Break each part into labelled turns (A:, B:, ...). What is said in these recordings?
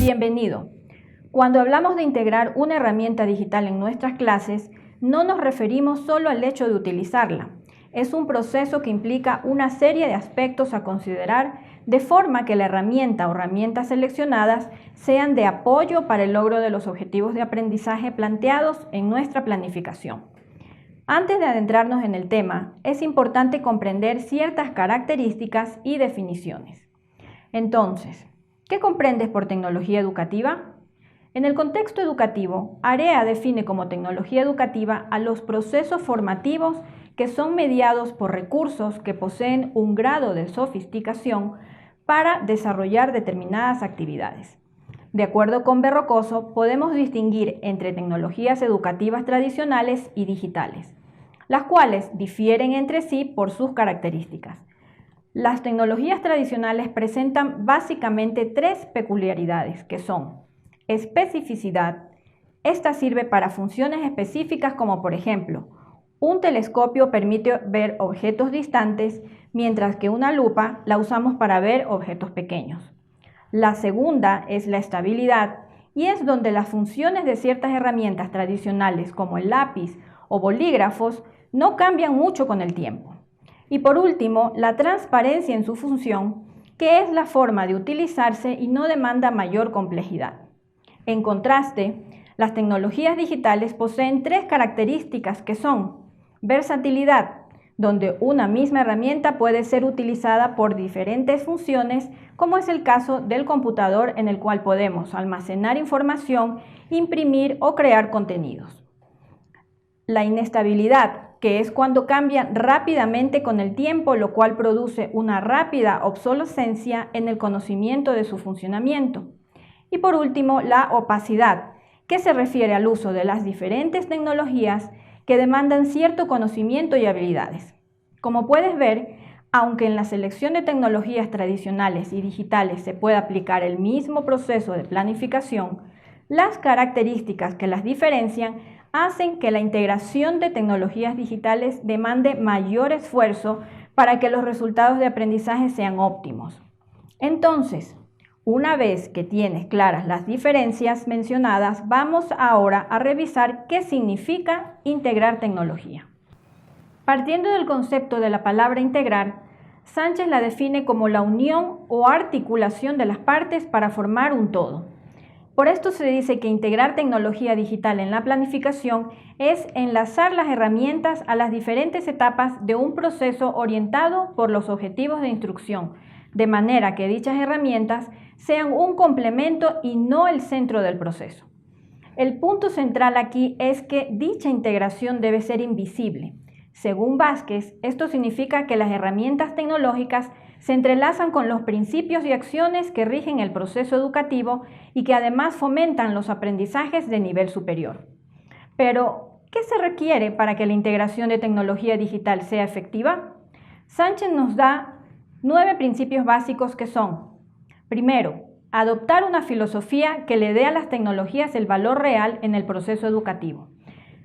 A: Bienvenido. Cuando hablamos de integrar una herramienta digital en nuestras clases, no nos referimos solo al hecho de utilizarla. Es un proceso que implica una serie de aspectos a considerar de forma que la herramienta o herramientas seleccionadas sean de apoyo para el logro de los objetivos de aprendizaje planteados en nuestra planificación. Antes de adentrarnos en el tema, es importante comprender ciertas características y definiciones. Entonces, ¿qué comprendes por tecnología educativa? En el contexto educativo, AREA define como tecnología educativa a los procesos formativos que son mediados por recursos que poseen un grado de sofisticación para desarrollar determinadas actividades. De acuerdo con Berrocoso, podemos distinguir entre tecnologías educativas tradicionales y digitales, las cuales difieren entre sí por sus características. Las tecnologías tradicionales presentan básicamente tres peculiaridades, que son especificidad. Esta sirve para funciones específicas como, por ejemplo, un telescopio permite ver objetos distantes, mientras que una lupa la usamos para ver objetos pequeños. La segunda es la estabilidad, y es donde las funciones de ciertas herramientas tradicionales como el lápiz o bolígrafos no cambian mucho con el tiempo. Y por último, la transparencia en su función, que es la forma de utilizarse y no demanda mayor complejidad. En contraste, las tecnologías digitales poseen tres características que son versatilidad, donde una misma herramienta puede ser utilizada por diferentes funciones, como es el caso del computador en el cual podemos almacenar información, imprimir o crear contenidos. La inestabilidad, que es cuando cambian rápidamente con el tiempo, lo cual produce una rápida obsolescencia en el conocimiento de su funcionamiento. Y por último, la opacidad, que se refiere al uso de las diferentes tecnologías que demandan cierto conocimiento y habilidades. Como puedes ver, aunque en la selección de tecnologías tradicionales y digitales se puede aplicar el mismo proceso de planificación, las características que las diferencian hacen que la integración de tecnologías digitales demande mayor esfuerzo para que los resultados de aprendizaje sean óptimos. Entonces, una vez que tienes claras las diferencias mencionadas, vamos ahora a revisar qué significa integrar tecnología. Partiendo del concepto de la palabra integrar, Sánchez la define como la unión o articulación de las partes para formar un todo. Por esto se dice que integrar tecnología digital en la planificación es enlazar las herramientas a las diferentes etapas de un proceso orientado por los objetivos de instrucción, de manera que dichas herramientas sean un complemento y no el centro del proceso. El punto central aquí es que dicha integración debe ser invisible. Según Vázquez, esto significa que las herramientas tecnológicas se entrelazan con los principios y acciones que rigen el proceso educativo y que además fomentan los aprendizajes de nivel superior. Pero, ¿qué se requiere para que la integración de tecnología digital sea efectiva? Sánchez nos da 9 principios básicos que son: primero, adoptar una filosofía que le dé a las tecnologías el valor real en el proceso educativo.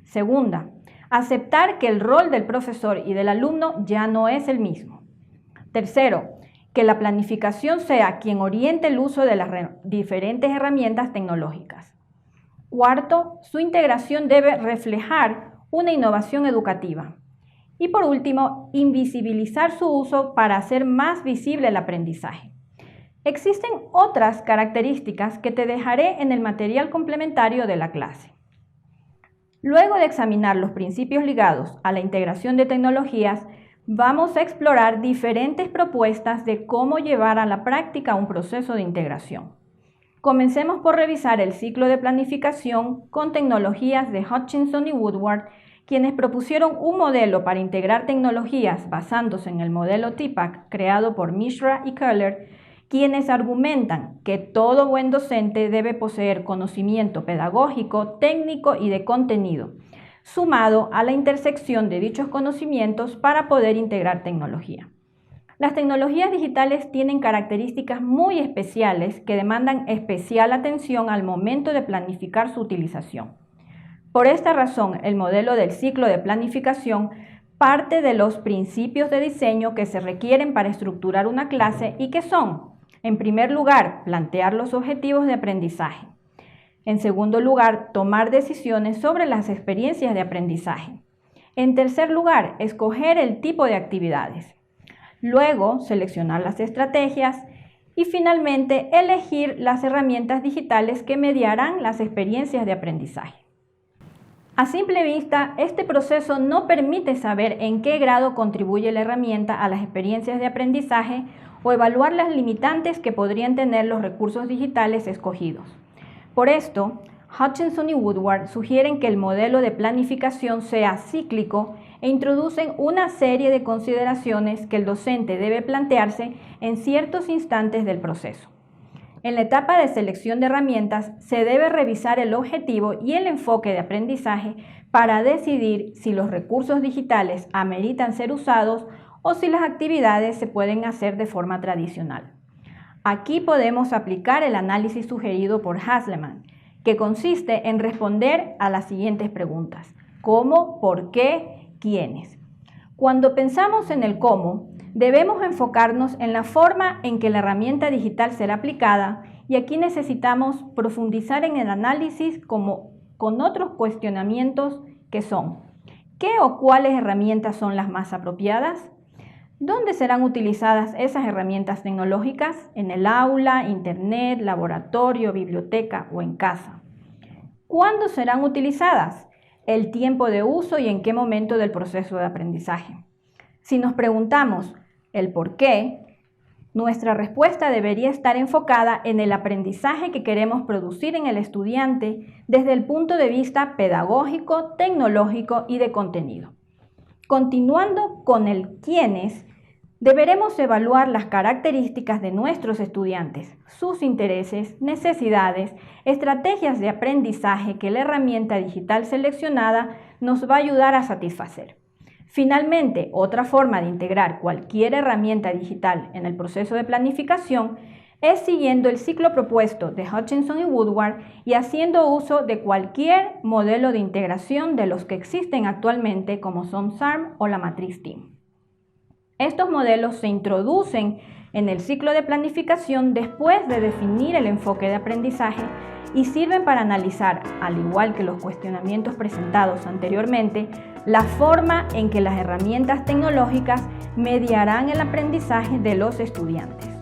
A: Segunda, aceptar que el rol del profesor y del alumno ya no es el mismo. Tercero, que la planificación sea quien oriente el uso de las diferentes herramientas tecnológicas. Cuarto, su integración debe reflejar una innovación educativa. Y por último, invisibilizar su uso para hacer más visible el aprendizaje. Existen otras características que te dejaré en el material complementario de la clase. Luego de examinar los principios ligados a la integración de tecnologías, vamos a explorar diferentes propuestas de cómo llevar a la práctica un proceso de integración. Comencemos por revisar el ciclo de planificación con tecnologías de Hutchinson y Woodward, quienes propusieron un modelo para integrar tecnologías basándose en el modelo TIPACK creado por Mishra y Keller, quienes argumentan que todo buen docente debe poseer conocimiento pedagógico, técnico y de contenido, sumado a la intersección de dichos conocimientos para poder integrar tecnología. Las tecnologías digitales tienen características muy especiales que demandan especial atención al momento de planificar su utilización. Por esta razón, el modelo del ciclo de planificación parte de los principios de diseño que se requieren para estructurar una clase y que son En primer lugar, plantear los objetivos de aprendizaje. En segundo lugar, tomar decisiones sobre las experiencias de aprendizaje. En tercer lugar, escoger el tipo de actividades. Luego, seleccionar las estrategias y finalmente, elegir las herramientas digitales que mediarán las experiencias de aprendizaje. A simple vista, este proceso no permite saber en qué grado contribuye la herramienta a las experiencias de aprendizaje o evaluar las limitantes que podrían tener los recursos digitales escogidos. Por esto, Hutchinson y Woodward sugieren que el modelo de planificación sea cíclico e introducen una serie de consideraciones que el docente debe plantearse en ciertos instantes del proceso. En la etapa de selección de herramientas se debe revisar el objetivo y el enfoque de aprendizaje para decidir si los recursos digitales ameritan ser usados o si las actividades se pueden hacer de forma tradicional. Aquí podemos aplicar el análisis sugerido por Hasleman, que consiste en responder a las siguientes preguntas: ¿cómo?, ¿por qué?, ¿quiénes? Cuando pensamos en el cómo, debemos enfocarnos en la forma en que la herramienta digital será aplicada y aquí necesitamos profundizar en el análisis con otros cuestionamientos que son: ¿qué o cuáles herramientas son las más apropiadas? ¿Dónde serán utilizadas esas herramientas tecnológicas? ¿En el aula, internet, laboratorio, biblioteca o en casa? ¿Cuándo serán utilizadas? ¿El tiempo de uso y en qué momento del proceso de aprendizaje? Si nos preguntamos el por qué, nuestra respuesta debería estar enfocada en el aprendizaje que queremos producir en el estudiante desde el punto de vista pedagógico, tecnológico y de contenido. Continuando con el quiénes, deberemos evaluar las características de nuestros estudiantes, sus intereses, necesidades, estrategias de aprendizaje que la herramienta digital seleccionada nos va a ayudar a satisfacer. Finalmente, otra forma de integrar cualquier herramienta digital en el proceso de planificación es siguiendo el ciclo propuesto de Hutchinson y Woodward y haciendo uso de cualquier modelo de integración de los que existen actualmente, como son SARM o la matriz TEAM. Estos modelos se introducen en el ciclo de planificación después de definir el enfoque de aprendizaje y sirven para analizar, al igual que los cuestionamientos presentados anteriormente, la forma en que las herramientas tecnológicas mediarán el aprendizaje de los estudiantes.